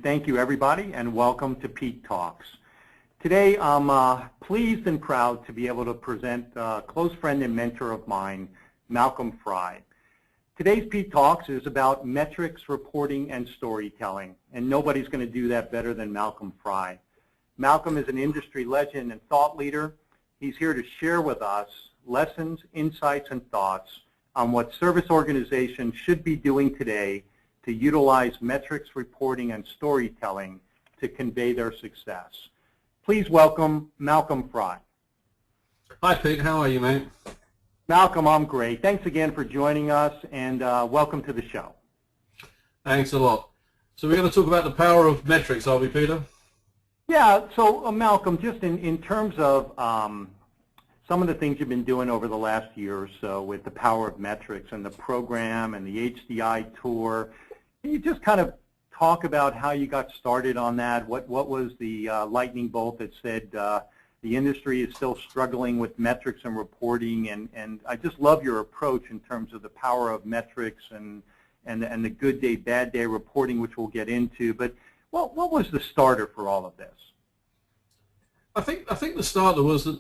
Thank you, everybody, and welcome to Pete Talks. Today, I'm pleased and proud to be able to present a close friend and mentor of mine, Malcolm Fry. Today's Pete Talks is about metrics, reporting, and storytelling, and nobody's going to do that better than Malcolm Fry. Malcolm is an industry legend and thought leader. He's here to share with us lessons, insights, and thoughts on what service organizations should be doing today to utilize metrics, reporting, and storytelling to convey their success. Please welcome Malcolm Fry. Hi Pete, how are you, mate? Malcolm, I'm great. Thanks again for joining us, and welcome to the show. Thanks a lot. So we're going to talk about the power of metrics, are we, Peter? Yeah, so Malcolm, just in terms of some of the things you've been doing over the last year or so with the power of metrics and the program and the HDI tour, can you just kind of talk about how you got started on that? What was the lightning bolt that said the industry is still struggling with metrics and reporting? And I just love your approach in terms of the power of metrics and the good day, bad day reporting, which we'll get into. But what was the starter for all of this? I think the starter was that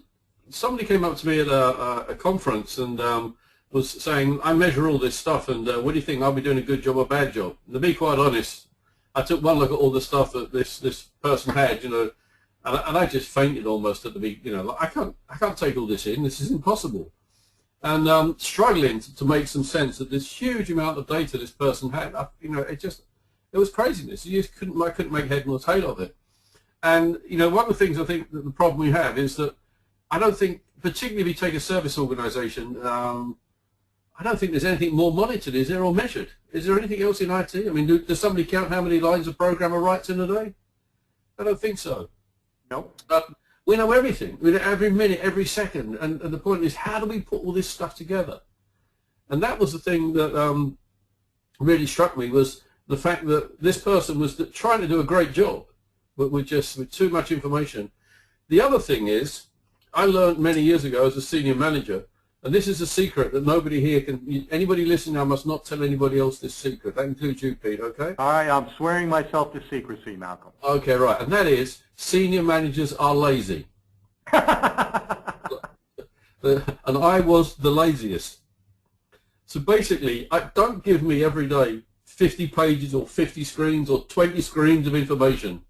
somebody came up to me at a conference and was saying, I measure all this stuff, and what do you think, I'll be doing a good job or a bad job? And to be quite honest, I took one look at all the stuff that this person had, and I just fainted almost at the beginning. Like, I can't take all this in. This is impossible. And struggling to make some sense of this huge amount of data this person had. It was craziness. I couldn't make head nor tail of it. And one of the things I think that the problem we have is that I don't think, particularly if you take a service organisation, I don't think there's anything more monitored, is there, or measured? Is there anything else in IT? I mean, does somebody count how many lines a programmer writes in a day? I don't think so. Nope. But we know everything. We know every minute, every second. And the point is, how do we put all this stuff together? And that was the thing that really struck me, was the fact that this person was trying to do a great job, but with too much information. The other thing is, I learned many years ago as a senior manager, and this is a secret that nobody here can, anybody listening now must not tell anybody else this secret. That includes you, Pete, okay? All right, I'm swearing myself to secrecy, Malcolm. Okay, right, and that is, senior managers are lazy. And I was the laziest. So basically, don't give me every day 50 pages or 50 screens or 20 screens of information.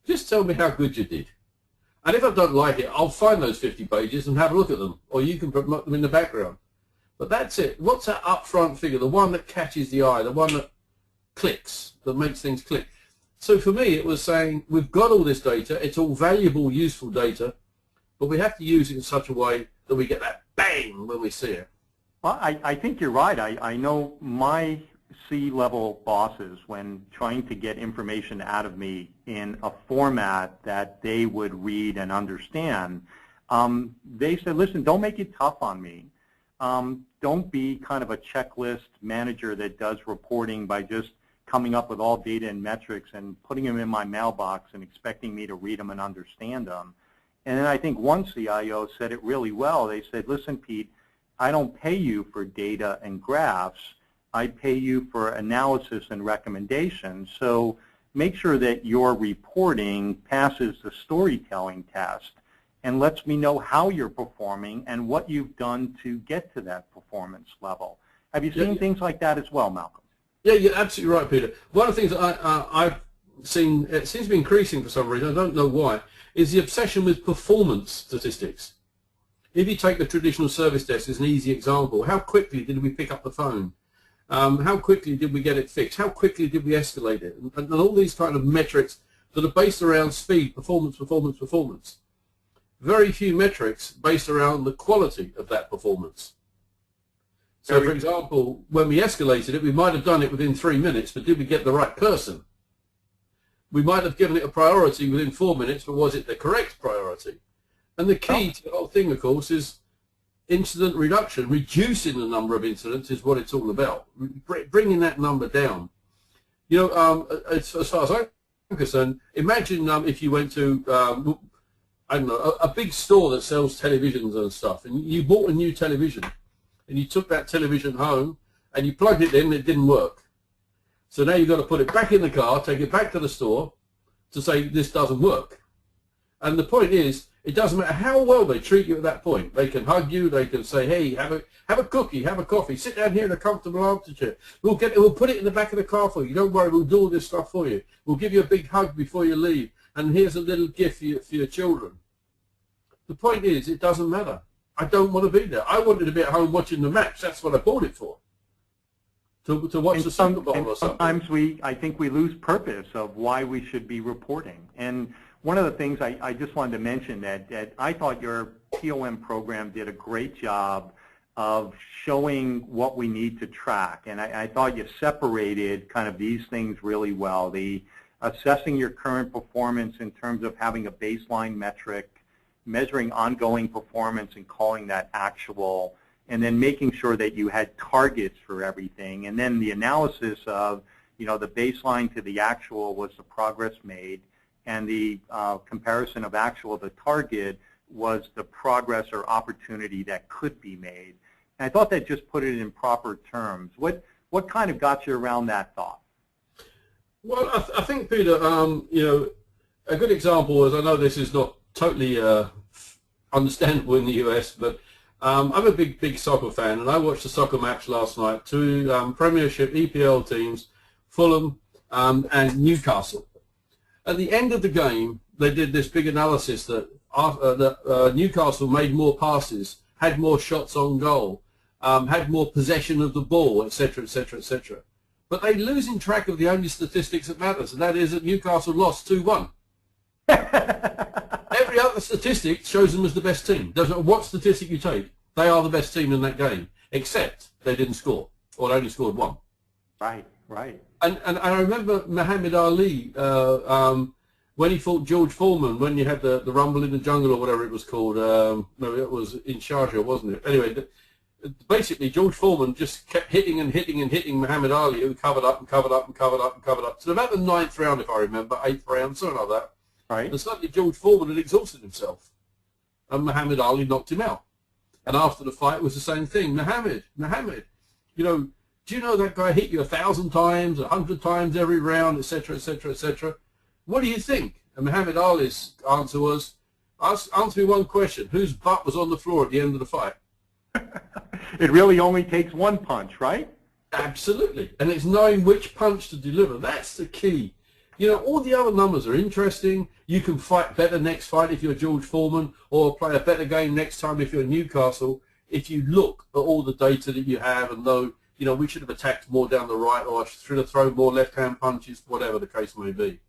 Just tell me how good you did. And if I don't like it, I'll find those 50 pages and have a look at them, or you can promote them in the background. But that's it. What's that upfront figure, the one that catches the eye, the one that clicks, that makes things click? So for me, it was saying, we've got all this data, it's all valuable, useful data, but we have to use it in such a way that we get that bang when we see it. Well, I think you're right. I know my C-level bosses, when trying to get information out of me in a format that they would read and understand, they said, listen, don't make it tough on me. Don't be kind of a checklist manager that does reporting by just coming up with all data and metrics and putting them in my mailbox and expecting me to read them and understand them. And then I think one CIO said it really well. They said, listen, Pete, I don't pay you for data and graphs. I pay you for analysis and recommendations. So make sure that your reporting passes the storytelling test and lets me know how you're performing and what you've done to get to that performance level. Have you seen things like that as well, Malcolm? Yeah, you're absolutely right, Peter. One of the things that I've seen, it seems to be increasing for some reason, I don't know why, is the obsession with performance statistics. If you take the traditional service desk as an easy example, how quickly did we pick up the phone? How quickly did we get it fixed? How quickly did we escalate it? And all these kind of metrics that are based around speed, performance, performance, performance. Very few metrics based around the quality of that performance. So, for example, when we escalated it, we might have done it within 3 minutes, but did we get the right person? We might have given it a priority within 4 minutes, but was it the correct priority? And the key to the whole thing, of course, is incident reduction. Reducing the number of incidents is what it's all about. Bringing that number down. As far as I'm concerned, imagine if you went to, I don't know, a big store that sells televisions and stuff, and you bought a new television, and you took that television home, and you plugged it in, and it didn't work. So now you've got to put it back in the car, take it back to the store to say this doesn't work. And the point is, it doesn't matter how well they treat you at that point. They can hug you, they can say, hey, have a cookie, have a coffee, sit down here in a comfortable armchair. We'll put it in the back of the car for you. Don't worry, we'll do all this stuff for you. We'll give you a big hug before you leave. And here's a little gift for your children. The point is, it doesn't matter. I don't want to be there. I wanted to be at home watching the match. That's what I bought it for. To watch the Super Bowl or something. Sometimes I think we lose purpose of why we should be reporting. And one of the things I just wanted to mention that I thought your POM program did a great job of showing what we need to track. And I thought you separated kind of these things really well. The assessing your current performance in terms of having a baseline metric, measuring ongoing performance and calling that actual, and then making sure that you had targets for everything. And then the analysis of, the baseline to the actual was the progress made, and the comparison of actual to target was the progress or opportunity that could be made. And I thought that just put it in proper terms. What kind of got you around that thought? Well, I think, Peter, a good example was, I know this is not totally understandable in the US, but I'm a big soccer fan, and I watched a soccer match last night, two Premiership EPL teams, Fulham and Newcastle. At the end of the game, they did this big analysis that Newcastle made more passes, had more shots on goal, had more possession of the ball, etc., etc., etc. But they're losing track of the only statistics that matters, and that is that Newcastle lost 2-1. Every other statistic shows them as the best team. Doesn't matter what statistic you take, they are the best team in that game, except they didn't score, or they only scored one. Right, right. And I remember Muhammad Ali, when he fought George Foreman, when you had the Rumble in the Jungle or whatever it was called. No, it was in Sharjah, wasn't it? Anyway, basically George Foreman just kept hitting and hitting and hitting Muhammad Ali, who covered up and covered up and covered up and covered up. To about the 9th round, if I remember, 8th round, something like that. Right. And suddenly George Foreman had exhausted himself, and Muhammad Ali knocked him out. And after the fight, it was the same thing. Muhammad, do you know that guy hit you 1,000 times, 100 times every round, etc., etc., etc.? What do you think? And Muhammad Ali's answer was, answer me one question. Whose butt was on the floor at the end of the fight? It really only takes one punch, right? Absolutely. And it's knowing which punch to deliver. That's the key. All the other numbers are interesting. You can fight better next fight if you're George Foreman, or play a better game next time if you're Newcastle, if you look at all the data that you have and know, we should have attacked more down the right, or should have thrown more left-hand punches, whatever the case may be.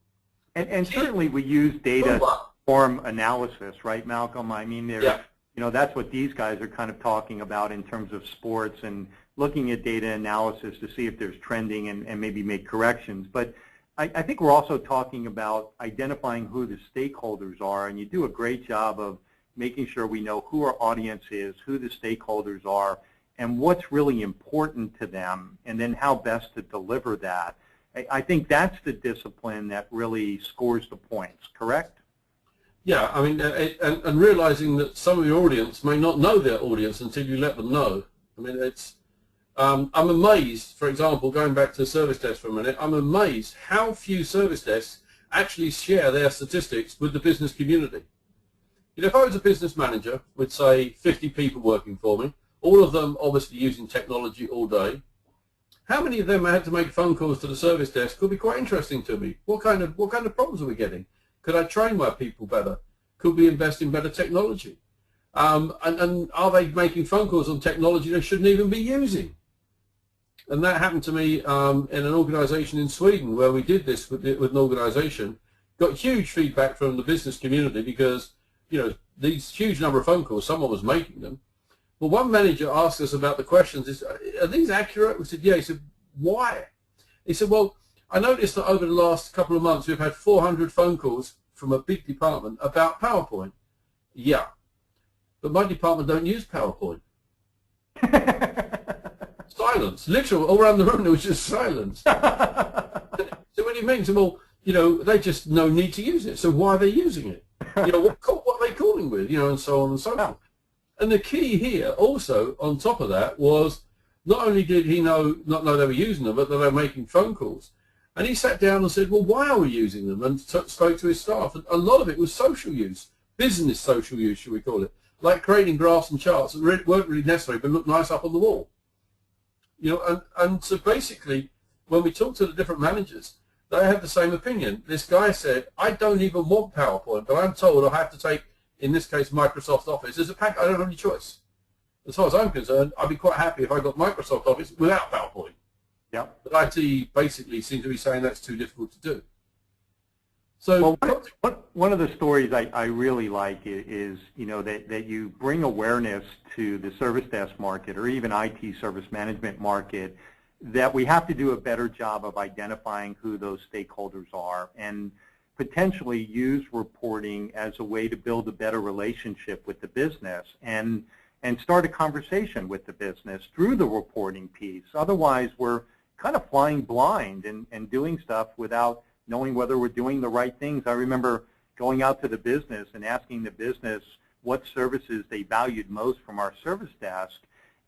And certainly we use data form analysis, right, Malcolm? I mean, that's what these guys are kind of talking about in terms of sports, and looking at data analysis to see if there's trending and maybe make corrections. But I think we're also talking about identifying who the stakeholders are, and you do a great job of making sure we know who our audience is, who the stakeholders are, and what's really important to them, and then how best to deliver that. I think that's the discipline that really scores the points, correct? Yeah, I mean, and realizing that some of your audience may not know their audience until you let them know. I mean, it's, I'm amazed, for example, going back to service desk for a minute, I'm amazed how few service desks actually share their statistics with the business community. If I was a business manager with, say, 50 people working for me, all of them obviously using technology all day, how many of them I had to make phone calls to the service desk could be quite interesting to me. What kind of problems are we getting? Could I train my people better? Could we invest in better technology? And are they making phone calls on technology they shouldn't even be using? And that happened to me in an organization in Sweden where we did this with an organization. Got huge feedback from the business community because, these huge number of phone calls, someone was making them. Well, one manager asked us about the questions. Are these accurate? We said, yeah. He said, why? He said, well, I noticed that over the last couple of months we've had 400 phone calls from a big department about PowerPoint. Yeah, but my department don't use PowerPoint. Silence, literally all around the room there was just silence. So what do you mean? So, well, they just no need to use it. So why are they using it? What are they calling with? And so on and so forth. And the key here also on top of that was not only did he not know they were using them, but that they were making phone calls. And he sat down and said, well, why are we using them? And spoke to his staff. And a lot of it was social use, business social use, should we call it, like creating graphs and charts that weren't really necessary, but looked nice up on the wall. And so basically, when we talk to the different managers, they have the same opinion. This guy said, I don't even want PowerPoint, but I'm told I have to take, in this case, Microsoft Office as a pack. I don't have any choice. As far as I'm concerned, I'd be quite happy if I got Microsoft Office without PowerPoint. Yeah. But IT basically seems to be saying that's too difficult to do. So, well, one of the stories I really like is that you bring awareness to the service desk market or even IT service management market that we have to do a better job of identifying who those stakeholders are and potentially use reporting as a way to build a better relationship with the business and start a conversation with the business through the reporting piece. Otherwise, we're kind of flying blind and doing stuff without knowing whether we're doing the right things. I remember going out to the business and asking the business what services they valued most from our service desk,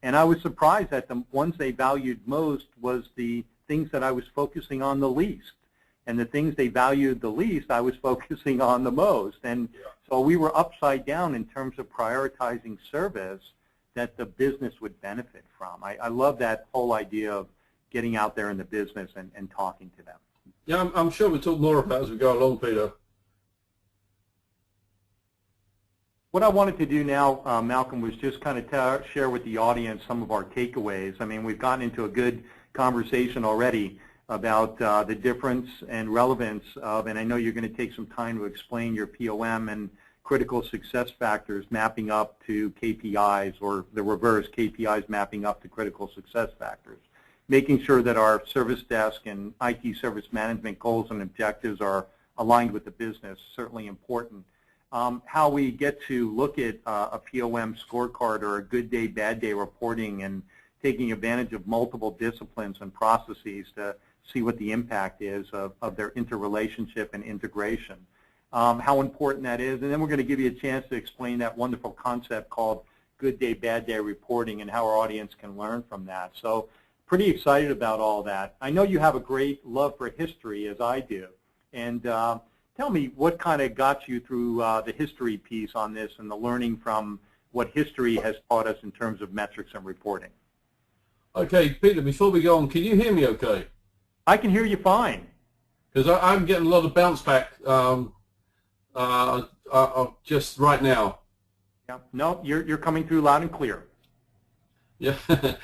and I was surprised that the ones they valued most was the things that I was focusing on the least, and the things they valued the least I was focusing on the most. And so we were upside down in terms of prioritizing service that the business would benefit from. I love that whole idea of getting out there in the business and talking to them. Yeah, I'm sure we'll talk more about it as we go along, Peter. What I wanted to do now, Malcolm, was just kind of share with the audience some of our takeaways. I mean, we've gotten into a good conversation already about the difference and relevance of, and I know you're going to take some time to explain your POM and critical success factors mapping up to KPIs, or the reverse, KPIs mapping up to critical success factors. Making sure that our service desk and IT service management goals and objectives are aligned with the business, certainly important. How we get to look at a POM scorecard or a good day, bad day reporting and taking advantage of multiple disciplines and processes to see what the impact is of their interrelationship and integration. How important that is, and then we're going to give you a chance to explain that wonderful concept called good day, bad day reporting and how our audience can learn from that. So pretty excited about all that. I know you have a great love for history, as I do, and tell me what kind of got you through the history piece on this and the learning from what history has taught us in terms of metrics and reporting. Okay, Peter, before we go on, can you hear me okay? I can hear you fine. Because I'm getting a lot of bounce back just right now. Yeah, no, you're coming through loud and clear. Yeah, I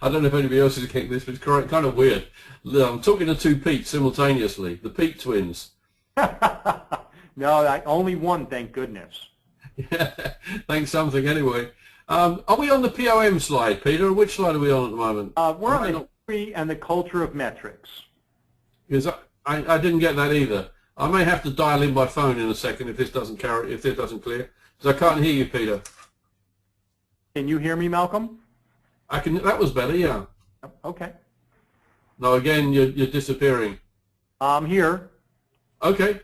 don't know if anybody else is getting this, but it's kind of weird. I'm talking to two Petes simultaneously, the Pete twins. No, only one, thank goodness. Yeah, thanks something anyway. Are we on the POM slide, Peter? Which slide are we on at the moment? We're on the history and the culture of metrics. Because I didn't get that either. I may have to dial in by phone in a second if this doesn't clear. Because I can't hear you, Peter. Can you hear me, Malcolm? I can. That was better, yeah. Okay. No, again, you're disappearing. I'm here. Okay.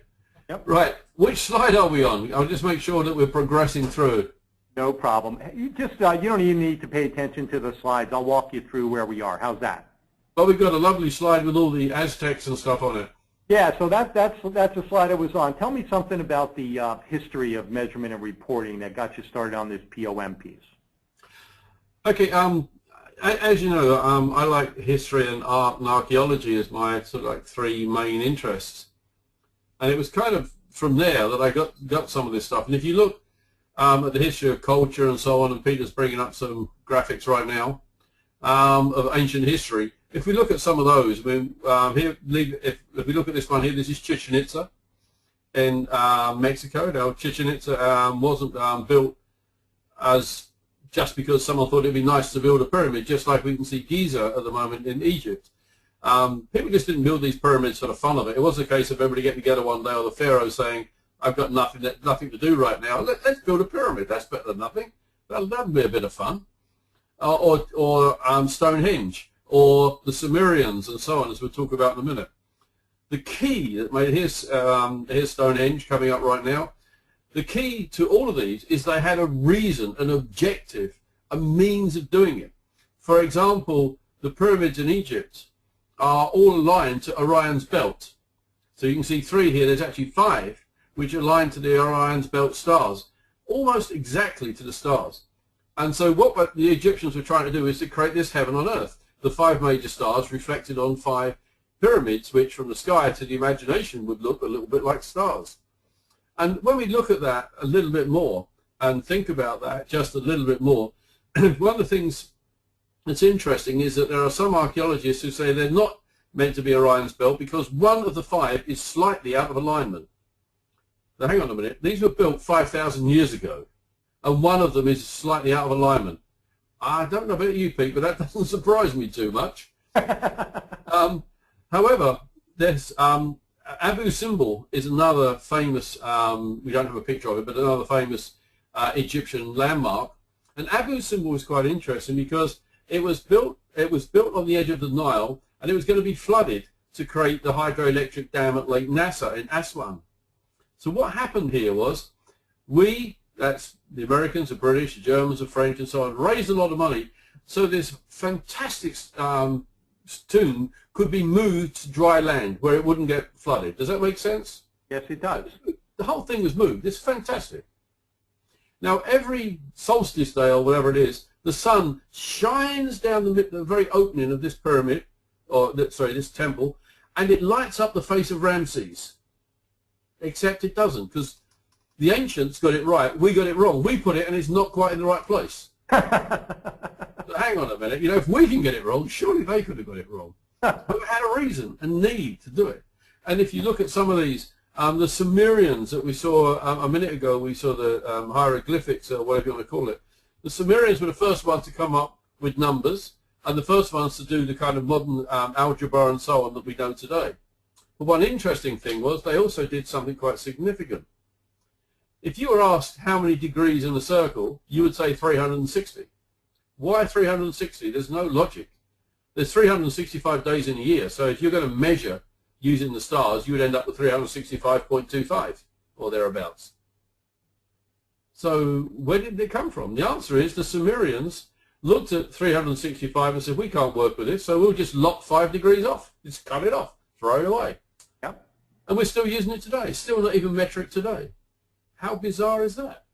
Yep. Right. Which slide are we on? I'll just make sure that we're progressing through. No problem. You don't even need to pay attention to the slides. I'll walk you through where we are. How's that? Well, we've got a lovely slide with all the Aztecs and stuff on it. Yeah, so that's the slide I was on. Tell me something about the history of measurement and reporting that got you started on this POM piece. Okay, as you know, I like history and art and archaeology as my sort of like three main interests. And it was kind of from there that I got some of this stuff. And if you look at the history of culture and so on, and Peter's bringing up some graphics right now of ancient history, if we look at some of those, I mean, if we look at this one here, this is Chichen Itza in Mexico. Now, Chichen Itza wasn't built as just because someone thought it'd be nice to build a pyramid, just like we can see Giza at the moment in Egypt. People just didn't build these pyramids for the fun of it. It was a case of everybody getting together one day, or the pharaoh saying, "I've got nothing to do right now. Let's build a pyramid. That's better than nothing. That'd be a bit of fun." Or Stonehenge, or the Sumerians, and so on, as we'll talk about in a minute. The key that made here's Stonehenge coming up right now. The key to all of these is they had a reason, an objective, a means of doing it. For example, the pyramids in Egypt are all aligned to Orion's belt. So you can see 3 here, there's actually 5, which are aligned to the Orion's belt stars, almost exactly to the stars. And so what the Egyptians were trying to do is to create this heaven on earth. The 5 major stars reflected on 5 pyramids, which from the sky to the imagination would look a little bit like stars. And when we look at that a little bit more and think about that just a little bit more, one of the things that's interesting is that there are some archaeologists who say they're not meant to be Orion's belt because one of the 5 is slightly out of alignment. Now hang on a minute, these were built 5,000 years ago and one of them is slightly out of alignment. I don't know about you, Pete, but that doesn't surprise me too much. However, there's Abu Simbel is another famous, we don't have a picture of it, but another famous Egyptian landmark. And Abu Simbel is quite interesting because it was built on the edge of the Nile, and it was going to be flooded to create the hydroelectric dam at Lake Nasser in Aswan. So what happened here was that's the Americans, the British, the Germans, the French, and so on, raised a lot of money so this fantastic tomb could be moved to dry land where it wouldn't get flooded. Does that make sense? Yes, it does. The whole thing was moved. It's fantastic. Now, every solstice day or whatever it is, the sun shines down the very opening of this pyramid, or this temple, and it lights up the face of Ramses. Except it doesn't, because the ancients got it right. We got it wrong. We put it, and it's not quite in the right place. So hang on a minute. You know, if we can get it wrong, surely they could have got it wrong. But we had a reason, a need to do it. And if you look at some of these, the Sumerians that we saw a minute ago, we saw the hieroglyphics, or whatever you want to call it. The Sumerians were the first ones to come up with numbers, and the first ones to do the kind of modern algebra and so on that we know today. But one interesting thing was they also did something quite significant. If you were asked how many degrees in a circle, you would say 360. Why 360? There's no logic. There's 365 days in a year, so if you're going to measure using the stars, you would end up with 365.25 or thereabouts. So where did they come from? The answer is the Sumerians looked at 365 and said, we can't work with this, so we'll just lock 5 degrees off. Just cut it off, throw it away. Yep. And we're still using it today. It's still not even metric today. How bizarre is that?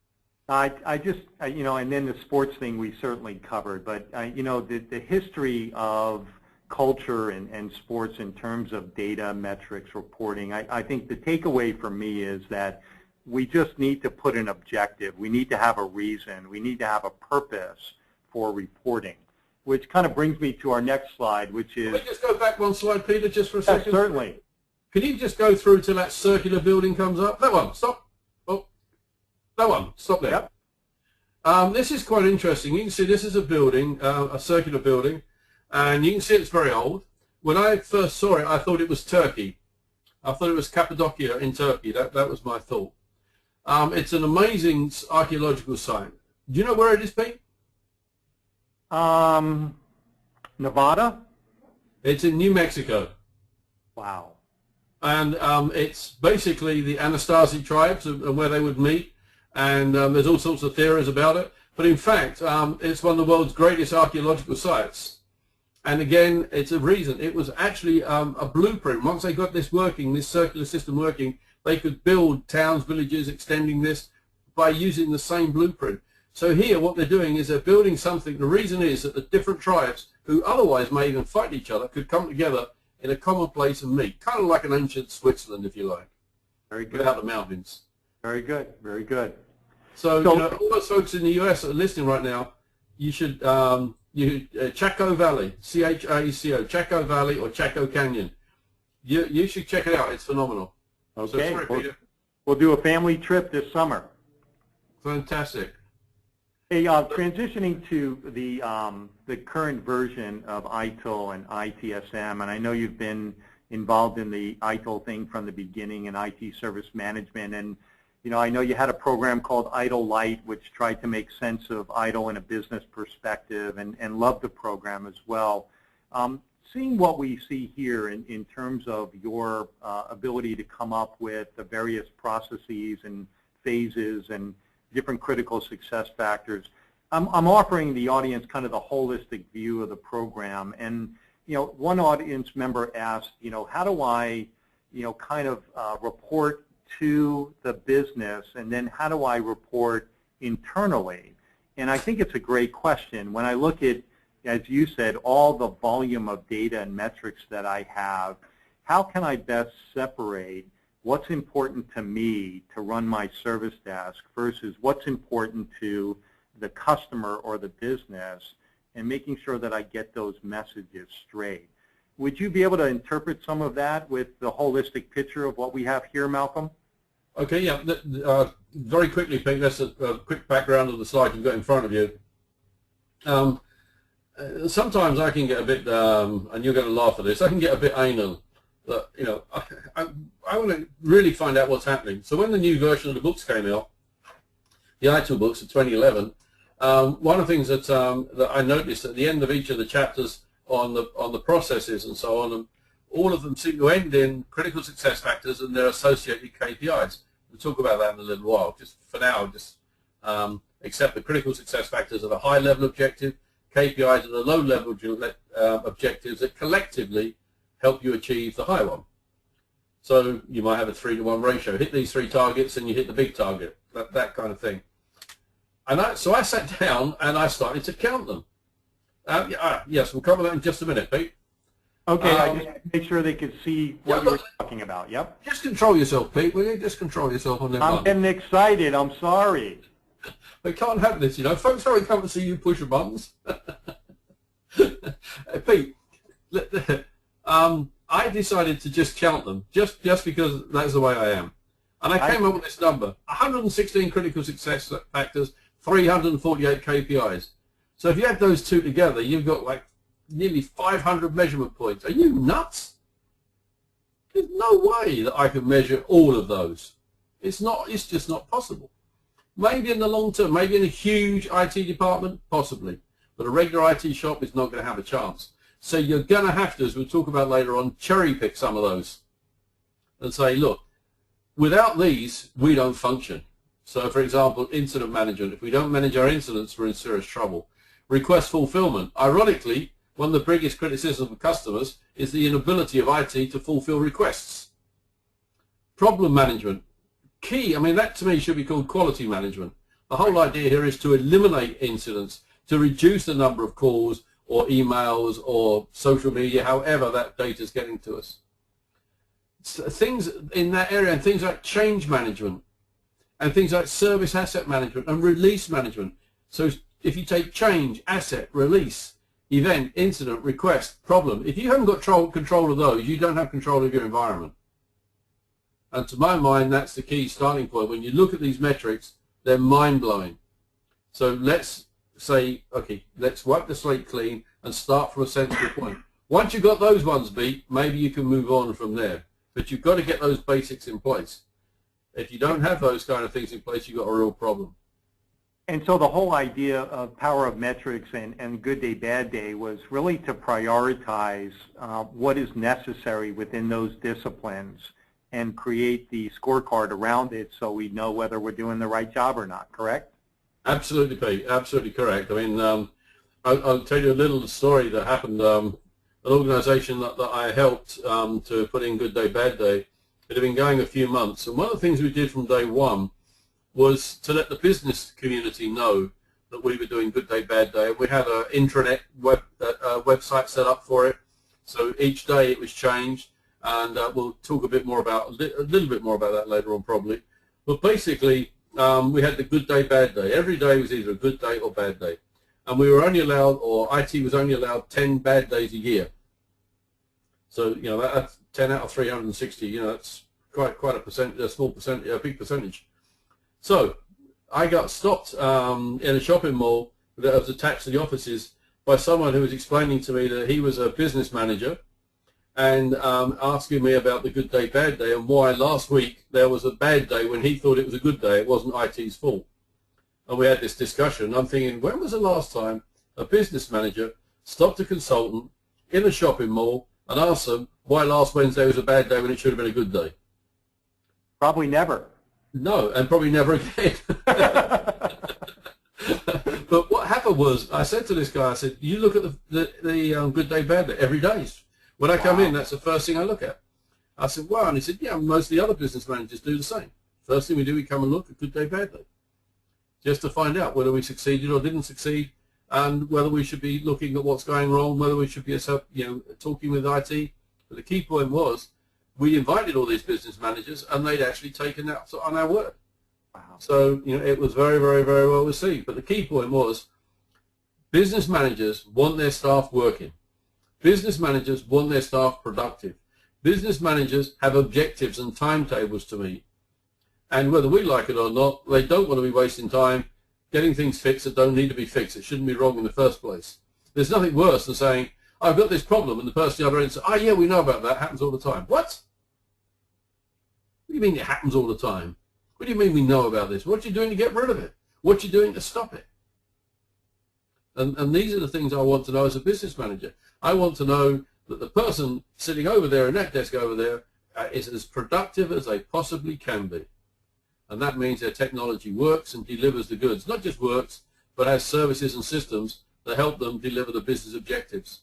I just, you know, and then the sports thing we certainly covered, but, you know, the history of culture and sports in terms of data, metrics, reporting, I think the takeaway for me is that we just need to put an objective. We need to have a reason. We need to have a purpose for reporting, which kind of brings me to our next slide, which is... Can we just go back one slide, Peter, just for a second? Certainly. Can you just go through till that circular building comes up? That one, stop. Oh, that one, stop there. Yep. This is quite interesting. You can see this is a building, a circular building, and you can see it's very old. When I first saw it, I thought it was Turkey. I thought it was Cappadocia in Turkey. That was my thought. It's an amazing archaeological site. Do you know where it is, Pete? Nevada? It's in New Mexico. Wow. And it's basically the Anasazi tribes and where they would meet. And there's all sorts of theories about it. But in fact, it's one of the world's greatest archaeological sites. And again, it's a reason. It was actually a blueprint. Once they got this working, this circular system working, they could build towns, villages, extending this by using the same blueprint. So here, what they're doing is they're building something. The reason is that the different tribes, who otherwise may even fight each other, could come together in a common place and meet. Kind of like an ancient Switzerland, if you like. Very good. Without the mountains. Very good. Very good. So, you know, all those folks in the US that are listening right now, you should, Chaco Valley, C-H-A-C-O, Chaco Valley or Chaco Canyon. You should check it out. It's phenomenal. Okay. So sorry, Peter. We'll do a family trip this summer. Fantastic. Hey, transitioning to the current version of ITIL and ITSM, and I know you've been involved in the ITIL thing from the beginning in IT service management, and you know, I know you had a program called ITIL Lite, which tried to make sense of ITIL in a business perspective, and loved the program as well. Seeing what we see here in terms of your ability to come up with the various processes and phases and different critical success factors, I'm offering the audience kind of the holistic view of the program. And, one audience member asked, how do I, kind of report to the business, and then how do I report internally? And I think it's a great question. When I look at, as you said, all the volume of data and metrics that I have, how can I best separate what's important to me to run my service desk versus what's important to the customer or the business, and making sure that I get those messages straight. Would you be able to interpret some of that with the holistic picture of what we have here, Malcolm? Okay, yeah. Very quickly, Pete, that's a quick background of the slide you've got in front of you. Sometimes I can get a bit, and you're going to laugh at this, I can get a bit anal. That, I want to really find out what's happening. So when the new version of the books came out, the ITIL books of 2011, one of the things that I noticed at the end of each of the chapters on the processes and so on, all of them seem to end in critical success factors and their associated KPIs. We'll talk about that in a little while. Just for now, just accept the critical success factors at a high level objective, KPIs at a low level objectives that collectively help you achieve the high one. So you might have a 3-to-1 ratio. Hit these 3 targets and you hit the big target, that kind of thing. And so I sat down and I started to count them. Yes, we'll cover that in just a minute, Pete. Okay, I just make sure they could see what you're talking about. Yep. Just control yourself, Pete. Will you just control yourself on that I'm button? getting excited. I'm sorry. We can't have this, Folks already come to see you push the buttons. Pete, I decided to just count them, just because that's the way I am. And I came up with this number: 116 critical success factors, 348 KPIs. So if you add those two together, you've got like nearly 500 measurement points. Are you nuts? There's no way that I can measure all of those. It's just not possible. Maybe in the long term, maybe in a huge IT department, possibly. But a regular IT shop is not going to have a chance. So you're going to have to, as we'll talk about later on, cherry pick some of those and say, look, without these, we don't function. So, for example, incident management. If we don't manage our incidents, we're in serious trouble. Request fulfillment. Ironically, one of the biggest criticisms of customers is the inability of IT to fulfill requests. Problem management. Key, that to me should be called quality management. The whole idea here is to eliminate incidents, to reduce the number of calls or emails or social media, however that data is getting to us. Things in that area, and things like change management, and things like service asset management and release management. So if you take change, asset, release, event, incident, request, problem, if you haven't got control of those, you don't have control of your environment. And to my mind, that's the key starting point. When you look at these metrics, they're mind-blowing. So let's say, okay, let's wipe the slate clean and start from a sensible point. Once you've got those ones beat, maybe you can move on from there. But you've got to get those basics in place. If you don't have those kind of things in place, you've got a real problem. And so the whole idea of power of metrics and good day, bad day was really to prioritize what is necessary within those disciplines and create the scorecard around it so we know whether we're doing the right job or not, correct? Absolutely, Pete. Absolutely correct. I'll tell you a little story that happened. An organization that I helped to put in Good Day, Bad Day, it had been going a few months. And one of the things we did from day one was to let the business community know that we were doing Good Day, Bad Day. We had an intranet website set up for it. So each day it was changed. And we'll talk a little bit more about that later on probably. But basically, we had the Good Day, Bad Day. Every day was either a good day or bad day. And we were only allowed, or IT was only allowed 10 bad days a year. So, that's 10 out of 360, that's quite a small percentage, a big percentage. So I got stopped in a shopping mall that was attached to the offices by someone who was explaining to me that he was a business manager and asking me about the Good Day, Bad Day and why last week there was a bad day when he thought it was a good day. It wasn't IT's fault. And we had this discussion. I'm thinking, when was the last time a business manager stopped a consultant in a shopping mall and asked them why last Wednesday was a bad day when it should have been a good day? Probably never. No, and probably never again. But what happened was, I said to this guy, I said, you look at the good day, bad day every day. When I come in, that's the first thing I look at. I said, wow. And he said, yeah, most of the other business managers do the same. First thing we do, we come and look at good day, bad day, just to find out whether we succeeded or didn't succeed, and whether we should be looking at what's going wrong, whether we should be, talking with IT. But the key point was, we invited all these business managers, and they'd actually taken that on our word. Wow. So, it was very, very, very well received. But the key point was, business managers want their staff working. Business managers want their staff productive. Business managers have objectives and timetables to meet. And whether we like it or not, they don't want to be wasting time getting things fixed that don't need to be fixed. It shouldn't be wrong in the first place. There's nothing worse than saying, I've got this problem, and the person the other end says, oh yeah, we know about that, happens all the time. What? What do you mean it happens all the time? What do you mean we know about this? What are you doing to get rid of it? What are you doing to stop it? And these are the things I want to know as a business manager. I want to know that the person sitting over there in that desk over there is as productive as they possibly can be. And that means their technology works and delivers the goods. Not just works, but has services and systems that help them deliver the business objectives.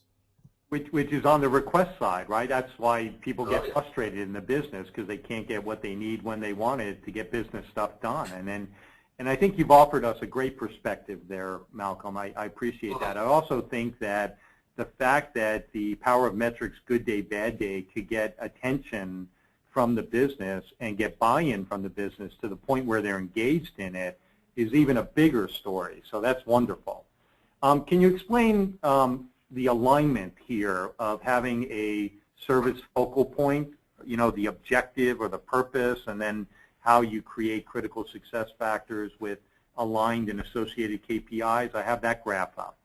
Which is on the request side, right? That's why people get frustrated in the business, because they can't get what they need when they want it to get business stuff done. And I think you've offered us a great perspective there, Malcolm. I appreciate that. I also think that the fact that the Power of Metrics Good Day, Bad Day could get attention from the business and get buy-in from the business to the point where they're engaged in it is even a bigger story. So that's wonderful. Can you explain the alignment here of having a service focal point, the objective or the purpose, and then how you create critical success factors with aligned and associated KPIs? I have that graph up.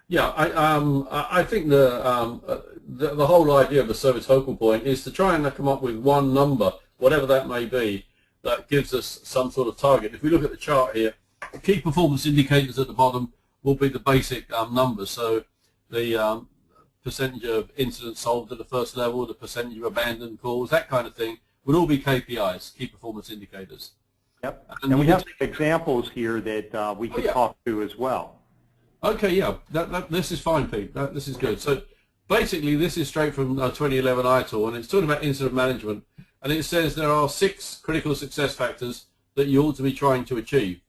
Yeah, I think the whole idea of a service focal point is to try and come up with one number, whatever that may be, that gives us some sort of target. If we look at the chart here, the key performance indicators at the bottom will be the basic numbers. So the percentage of incidents solved at the first level, the percentage of abandoned calls, that kind of thing, would all be KPIs, key performance indicators. Yep. And we have examples here that we could talk to as well. Okay, yeah, this is fine, Pete. This is good. So basically, this is straight from 2011 ITIL, and it's talking about incident management. And it says there are 6 critical success factors that you ought to be trying to achieve.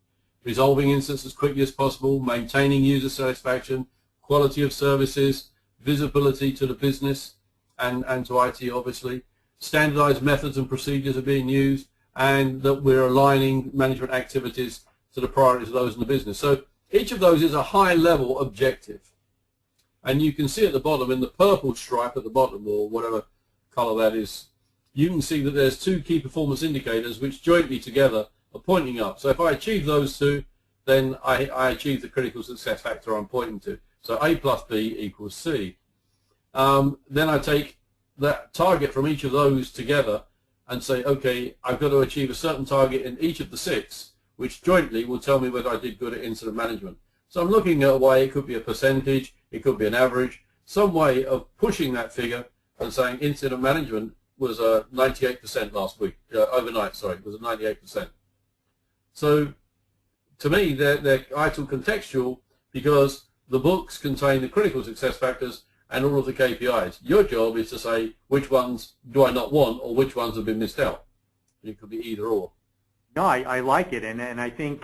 Resolving incidents as quickly as possible, maintaining user satisfaction, quality of services, visibility to the business and to IT, obviously. Standardized methods and procedures are being used, and that we're aligning management activities to the priorities of those in the business. So each of those is a high-level objective. And you can see at the bottom, in the purple stripe at the bottom, or whatever color that is, you can see that there's 2 key performance indicators which jointly together are pointing up. So if I achieve those 2, then I achieve the critical success factor I'm pointing to. So A plus B equals C. Then I take that target from each of those together and say, okay, I've got to achieve a certain target in each of the 6, which jointly will tell me whether I did good at incident management. So I'm looking at a way, it could be a percentage, it could be an average, some way of pushing that figure and saying incident management was 98% last week, overnight, sorry, it was 98%. So to me, they're ITIL contextual because the books contain the critical success factors and all of the KPIs. Your job is to say which ones do I not want or which ones have been missed out. It could be either or. No, I like it, and I think,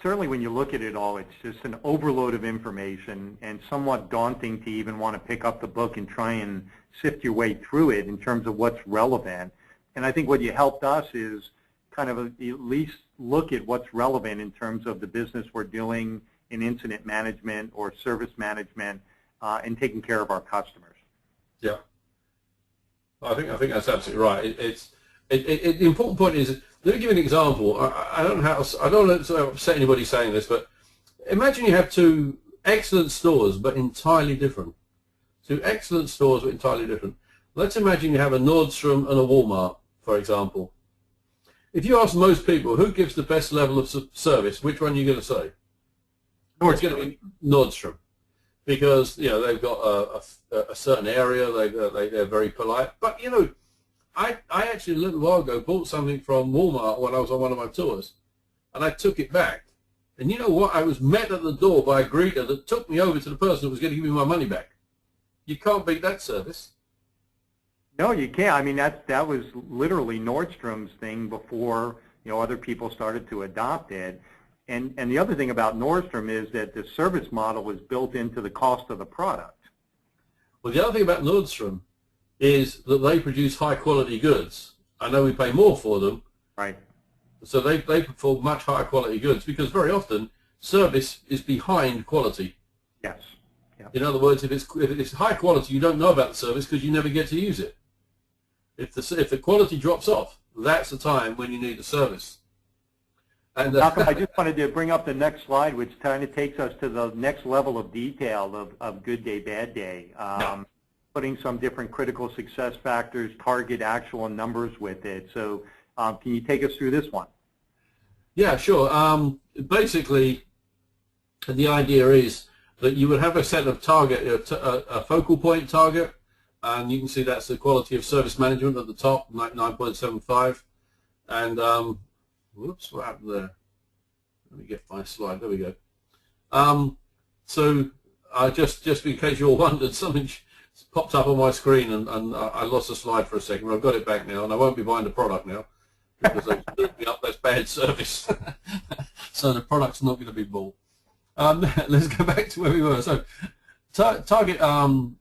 certainly when you look at it all, it's just an overload of information and somewhat daunting to even want to pick up the book and try and sift your way through it in terms of what's relevant. And I think what you helped us is kind of at least look at what's relevant in terms of the business we're doing in incident management or service management and taking care of our customers. Yeah, I think that's absolutely right. The important point is, let me give you an example. I don't want to upset anybody saying this, but imagine you have 2 excellent stores but entirely different. 2 excellent stores but entirely different. Let's imagine you have a Nordstrom and a Walmart, for example. If you ask most people who gives the best level of service, which one are you going to say? Nordstrom. It's going to be Nordstrom, because they've got a certain area, they're very polite. But I actually a little while ago bought something from Walmart when I was on one of my tours, and I took it back And you know what? I was met at the door by a greeter that took me over to the person that was going to give me my money back. You can't beat that service. No, you can't. I mean, that was literally Nordstrom's thing before, other people started to adopt it. And the other thing about Nordstrom is that the service model was built into the cost of the product. Well, the other thing about Nordstrom is that they produce high quality goods. I know we pay more for them. Right. So they perform much higher quality goods because very often service is behind quality. Yes. Yep. In other words, if it's high quality, you don't know about the service because you never get to use it. If the quality drops off, that's the time when you need the service. And Malcolm, I just wanted to bring up the next slide, which kind of takes us to the next level of detail of good day, bad day. Putting some different critical success factors, target actual numbers with it. So can you take us through this one? Yeah, sure. Basically, the idea is that you would have a set of target, a focal point target, and you can see that's the quality of service management at the top, 9.75. And whoops, what happened there? Let me get my slide. There we go. So just in case you all wondered, something popped up on my screen, and I lost the slide for a second. But I've got it back now, and I won't be buying the product now because they screwed me up. That's bad service. So the product's not going to be bought. Let's go back to where we were. So target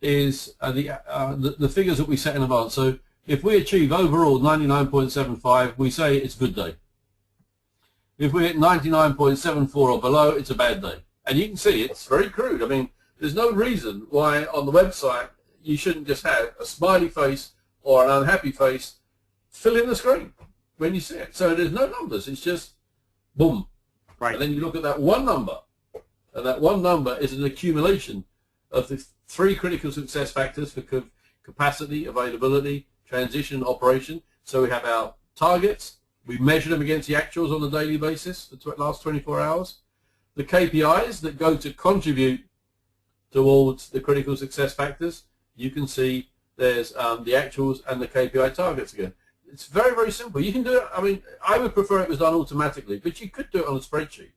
is the figures that we set in advance. So if we achieve overall 99.75, we say it's a good day. If we're at 99.74 or below, it's a bad day. And you can see it's very crude. I mean, there's no reason why on the website you shouldn't just have a smiley face or an unhappy face fill in the screen when you see it. So there's no numbers. It's just boom. Right. And then you look at that one number, and that one number is an accumulation of the 3 critical success factors for capacity, availability, transition, operation. So we have our targets. We measure them against the actuals on a daily basis for the last 24 hours. The KPIs that go to contribute towards the critical success factors, you can see there's the actuals and the KPI targets again. It's very, very simple. You can do it. I mean, I would prefer it was done automatically, but you could do it on a spreadsheet.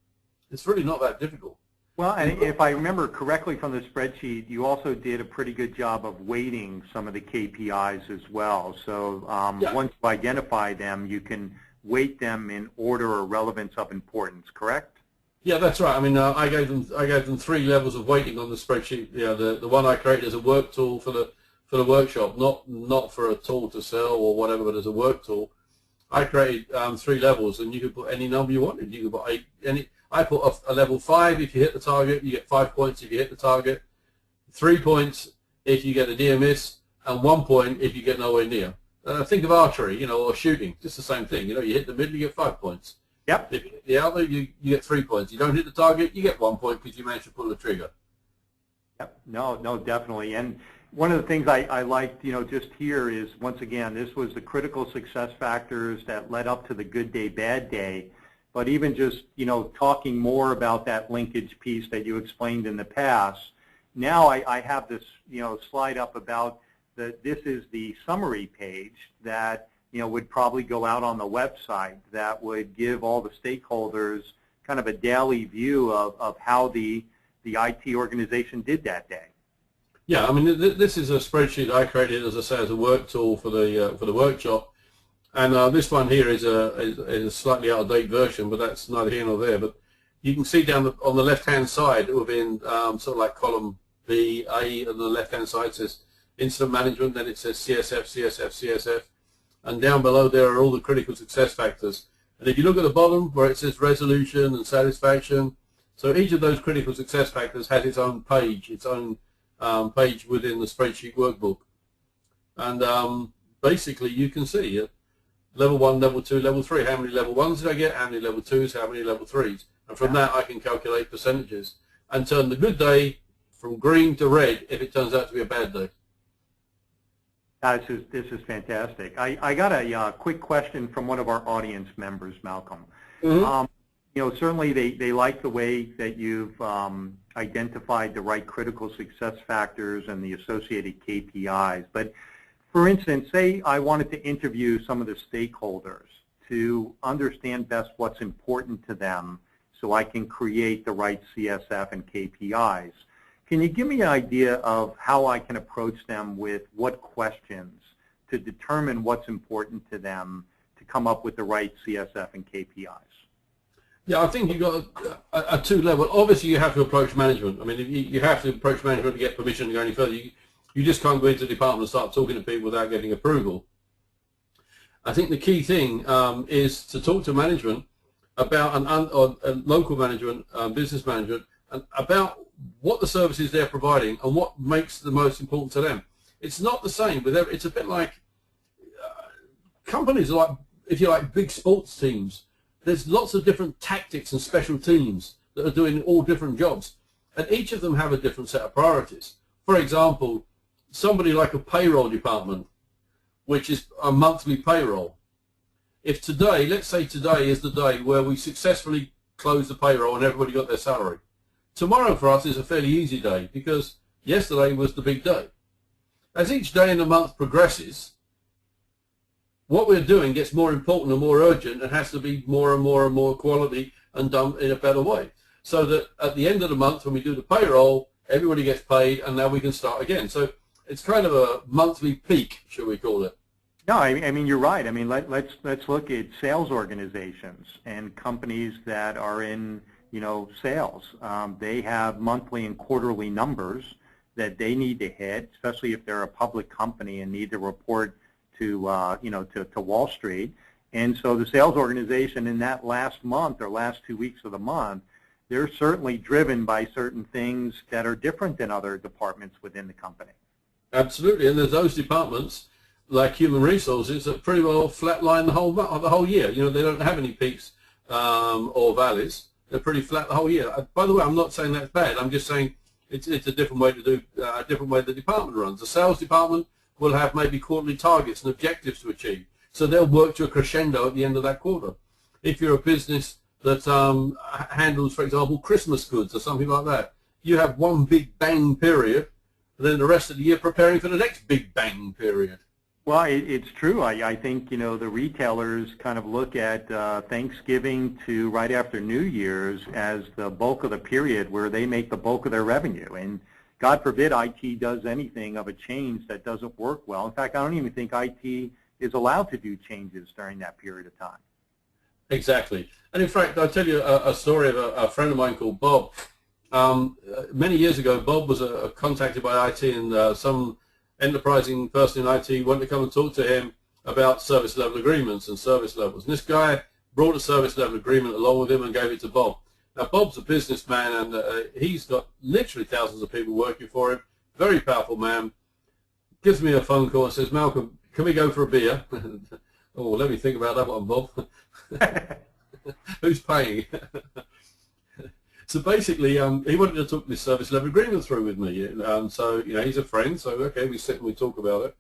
It's really not that difficult. Well, and if I remember correctly from the spreadsheet, you also did a pretty good job of weighting some of the KPIs as well. So once you identify them, you can weight them in order or relevance of importance, correct? Yeah, that's right. I mean, I gave them 3 levels of weighting on the spreadsheet. You know, the one I created as a work tool for the workshop, not for a tool to sell or whatever, but as a work tool. I created 3 levels, and you could put any number you wanted. You could put I put a level 5 if you hit the target. You get 5 points if you hit the target, 3 points if you get a near miss, and 1 point if you get nowhere near. Think of archery, or shooting, just the same thing. You hit the middle, you get 5 points. Yep. If you hit the outlet, you get 3 points. You don't hit the target, you get 1 point because you managed to pull the trigger. Yep. No, definitely. And one of the things I liked, just here is, once again, this was the critical success factors that led up to the good day, bad day. But even just, talking more about that linkage piece that you explained in the past, now I have this, slide up about this is the summary page that, would probably go out on the website that would give all the stakeholders kind of a daily view of how the IT organization did that day. Yeah, I mean, this is a spreadsheet I created, as I say, as a work tool for the workshop. And this one here is a slightly out-of-date version, but that's neither here nor there. But you can see down on the left-hand side, within sort of like column B, A, on the left-hand side says incident management, then it says CSF, CSF, CSF. And down below there are all the critical success factors. And if you look at the bottom where it says resolution and satisfaction, so each of those critical success factors has its own page, page within the spreadsheet workbook. And basically you can see it. Level 1, level 2, level 3. How many level 1s did I get? How many level 2s? How many level 3s? And from that I can calculate percentages and turn the good day from green to red if it turns out to be a bad day. This is fantastic. I got a quick question from one of our audience members, Malcolm. Mm-hmm. Certainly they like the way that you've identified the right critical success factors and the associated KPIs. But for instance, say I wanted to interview some of the stakeholders to understand best what's important to them. so I can create the right CSF and KPIs. Can you give me an idea of how I can approach them with what questions to determine what's important to them to come up with the right CSF and KPIs? Yeah, I think you've got a two-level. Obviously, you have to approach management. I mean, you have to approach management to get permission to go any further. You just can't go into the department and start talking to people without getting approval. I think the key thing is to talk to management about local management, business management, and about what the services they're providing and what makes the most important to them. It's not the same with it's a bit like companies are like, if you like, big sports teams. There's lots of different tactics and special teams that are doing all different jobs, and each of them have a different set of priorities. For example, somebody like a payroll department, which is a monthly payroll. If today, let's say today is the day where we successfully close the payroll and everybody got their salary. Tomorrow for us is a fairly easy day because yesterday was the big day. As each day in the month progresses, what we're doing gets more important and more urgent and has to be more and more and more quality and done in a better way. So that at the end of the month when we do the payroll, everybody gets paid and now we can start again. So it's kind of a monthly peak, shall we call it. No, I mean, you're right. I mean, let's look at sales organizations and companies that are in, sales. They have monthly and quarterly numbers that they need to hit, especially if they're a public company and need to report to Wall Street. And so the sales organization in that last month or last 2 weeks of the month, they're certainly driven by certain things that are different than other departments within the company. Absolutely, and there's those departments like human resources that pretty well flatline the whole year. They don't have any peaks or valleys. They're pretty flat the whole year. By the way, I'm not saying that's bad. I'm just saying it's a different way to do a different way the department runs. The sales department will have maybe quarterly targets and objectives to achieve, so they'll work to a crescendo at the end of that quarter. If you're a business that handles, for example, Christmas goods or something like that, you have one big bang period, and then the rest of the year preparing for the next big bang period. Well, it's true. I think, the retailers kind of look at Thanksgiving to right after New Year's as the bulk of the period where they make the bulk of their revenue. And God forbid IT does anything of a change that doesn't work well. In fact, I don't even think IT is allowed to do changes during that period of time. Exactly. And in fact, I'll tell you a story of a friend of mine called Bob. Many years ago, Bob was contacted by IT, and some enterprising person in IT wanted to come and talk to him about service level agreements and service levels. And this guy brought a service level agreement along with him and gave it to Bob. Now, Bob's a businessman, and he's got literally thousands of people working for him. Very powerful man. Gives me a phone call and says, "Malcolm, can we go for a beer?" Oh, let me think about that one, Bob. Who's paying? So basically, he wanted to talk this service level agreement through with me. So, he's a friend, so okay, we sit and we talk about it.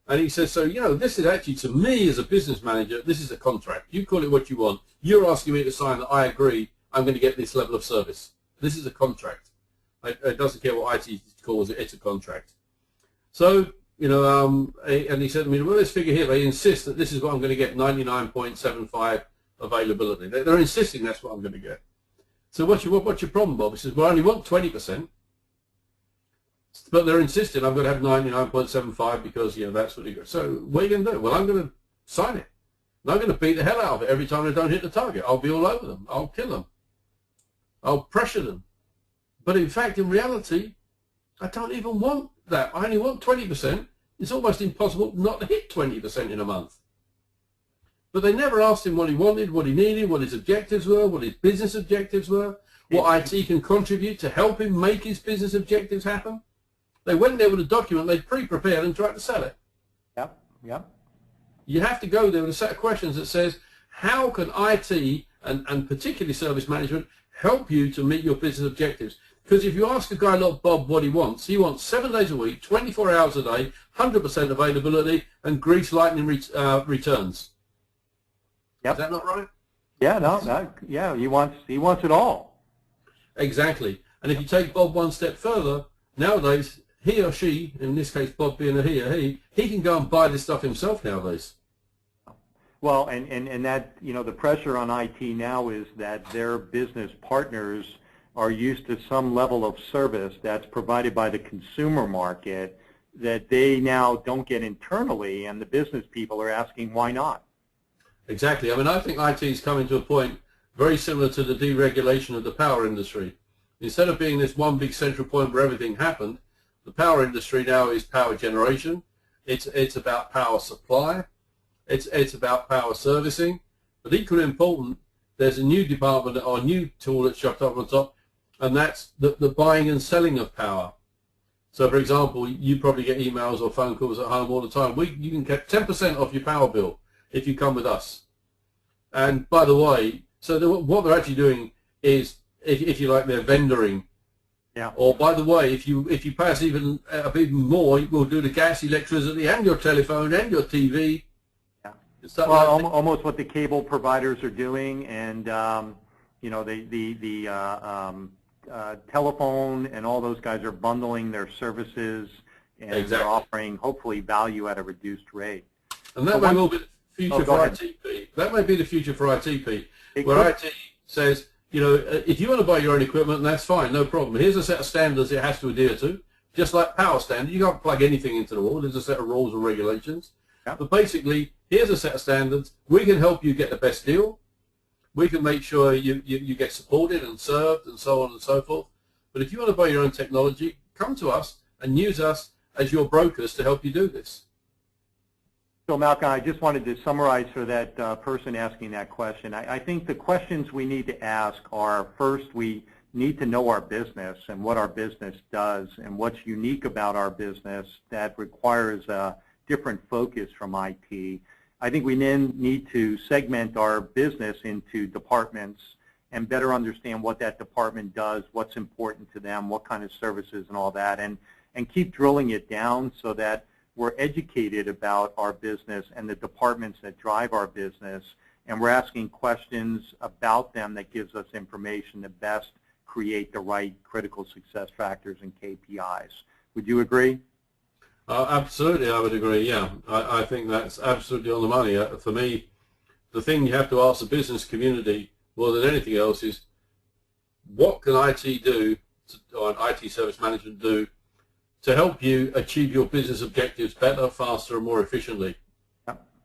And he says, so, this is actually, to me as a business manager, this is a contract. You call it what you want. You're asking me to sign that I agree I'm going to get this level of service. This is a contract. It doesn't care what IT calls it, it's a contract. So, and he said to me, well, this figure here, they insist that this is what I'm going to get, 99.75 availability. They're insisting that's what I'm going to get. So what's your problem, Bob? He says, well, I only want 20%, but they're insisting I'm going to have 99.75 because, that's what he goes. So what are you going to do? Well, I'm going to sign it. And I'm going to beat the hell out of it every time they don't hit the target. I'll be all over them. I'll kill them. I'll pressure them. But in fact, in reality, I don't even want that. I only want 20%. It's almost impossible not to hit 20% in a month. But they never asked him what he wanted, what he needed, what his objectives were, what his business objectives were, what IT can contribute to help him make his business objectives happen. They went there with a document they'd pre-prepared and tried to sell it. Yep. You have to go there with a set of questions that says, how can IT and particularly service management help you to meet your business objectives? Because if you ask a guy like Bob what he wants 7 days a week, 24 hours a day, 100% availability, and grease lightning returns. Yep. Is that not right? Yeah, he wants it all. Exactly. And if you take Bob one step further, nowadays he or she, in this case Bob being a he or he can go and buy this stuff himself nowadays. Well, and that, the pressure on IT now is that their business partners are used to some level of service that's provided by the consumer market that they now don't get internally, and the business people are asking why not. Exactly. I mean, I think IT is coming to a point very similar to the deregulation of the power industry. Instead of being this one big central point where everything happened, the power industry now is power generation. It's about power supply. It's about power servicing. But equally important, there's a new department or a new tool that's shoved up on top, and that's the buying and selling of power. So, for example, you probably get emails or phone calls at home all the time. You can get 10% off your power bill if you come with us. And by the way, so what they're actually doing is, if you like, they're vendoring. Yeah. Or by the way, if you pay us even more, we'll do the gas, electricity, and your telephone and your TV. Yeah. Well, almost what the cable providers are doing, and telephone and all those guys are bundling their services, and exactly. They're offering hopefully value at a reduced rate. And that may well be the future for ITP. That may be the future for ITP, where IT says, if you want to buy your own equipment, that's fine, no problem. Here's a set of standards it has to adhere to, just like power standard. You can't plug anything into the wall. There's a set of rules and regulations. Yeah. But basically, here's a set of standards. We can help you get the best deal. We can make sure you get supported and served and so on and so forth. But if you want to buy your own technology, come to us and use us as your brokers to help you do this. So, Malcolm, I just wanted to summarize for that person asking that question. I think the questions we need to ask are, first, we need to know our business and what our business does and what's unique about our business that requires a different focus from IT. I think we then need to segment our business into departments and better understand what that department does, what's important to them, what kind of services and all that, and keep drilling it down so that we're educated about our business and the departments that drive our business, and we're asking questions about them that gives us information to best create the right critical success factors and KPIs. Would you agree? Absolutely, I would agree, yeah. I think that's absolutely on the money. For me, the thing you have to ask the business community more than anything else is, what can IT do, or IT service management do, to help you achieve your business objectives better, faster, and more efficiently?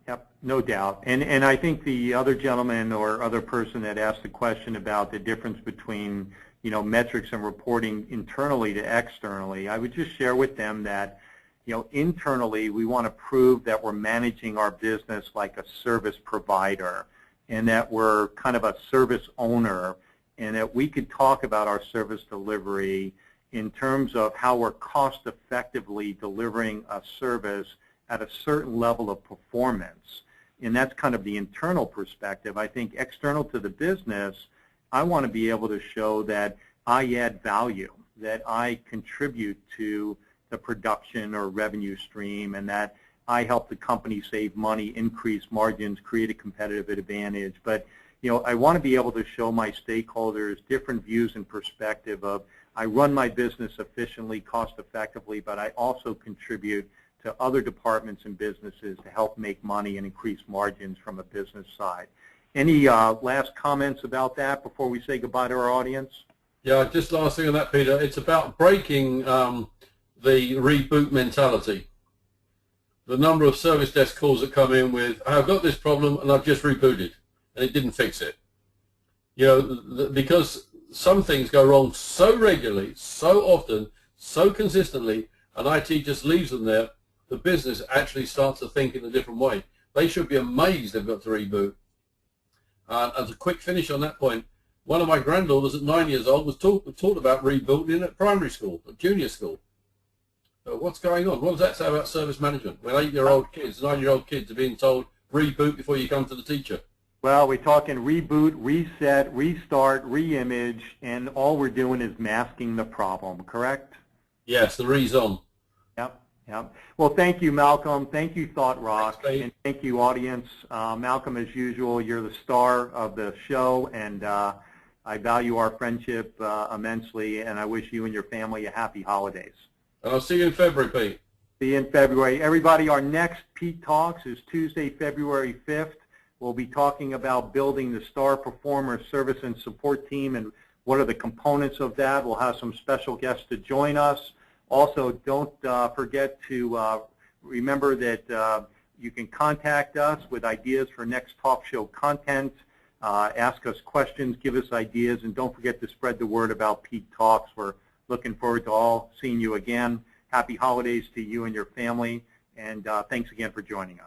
Yep, no doubt. And I think the other gentleman or other person that asked the question about the difference between, metrics and reporting internally to externally, I would just share with them that, internally we want to prove that we're managing our business like a service provider and that we're kind of a service owner, and that we could talk about our service delivery in terms of how we're cost effectively delivering a service at a certain level of performance. And that's kind of the internal perspective. I think external to the business, I want to be able to show that I add value, that I contribute to the production or revenue stream, and that I help the company save money, increase margins, create a competitive advantage. But I want to be able to show my stakeholders different views and perspective of, I run my business efficiently, cost effectively, but I also contribute to other departments and businesses to help make money and increase margins from a business side. Any last comments about that before we say goodbye to our audience? Yeah, just last thing on that, Peter. It's about breaking the reboot mentality. The number of service desk calls that come in with, I've got this problem and I've just rebooted and it didn't fix it. Because some things go wrong so regularly, so often, so consistently, and IT just leaves them there, the business actually starts to think in a different way. They should be amazed they've got to reboot. As a quick finish on that point, one of my granddaughters at 9 years old was taught about rebooting at primary school, at junior school. So what's going on? What does that say about service management when 8-year-old kids, 9-year-old kids are being told reboot before you come to the teacher? Well, we're talking reboot, reset, restart, reimage, and all we're doing is masking the problem, correct? Yes, the rezone. Yep. Well, thank you, Malcolm. Thank you, ThoughtRock. Thanks, and thank you, audience. Malcolm, as usual, you're the star of the show, and I value our friendship immensely, and I wish you and your family a happy holidays. And I'll see you in February, Pete. See you in February. Everybody, our next Pete Talks is Tuesday, February 5th. We'll be talking about building the Star Performer Service and Support Team and what are the components of that. We'll have some special guests to join us. Also, don't forget to remember that you can contact us with ideas for next talk show content, ask us questions, give us ideas, and don't forget to spread the word about Peak Talks. We're looking forward to all seeing you again. Happy holidays to you and your family, and thanks again for joining us.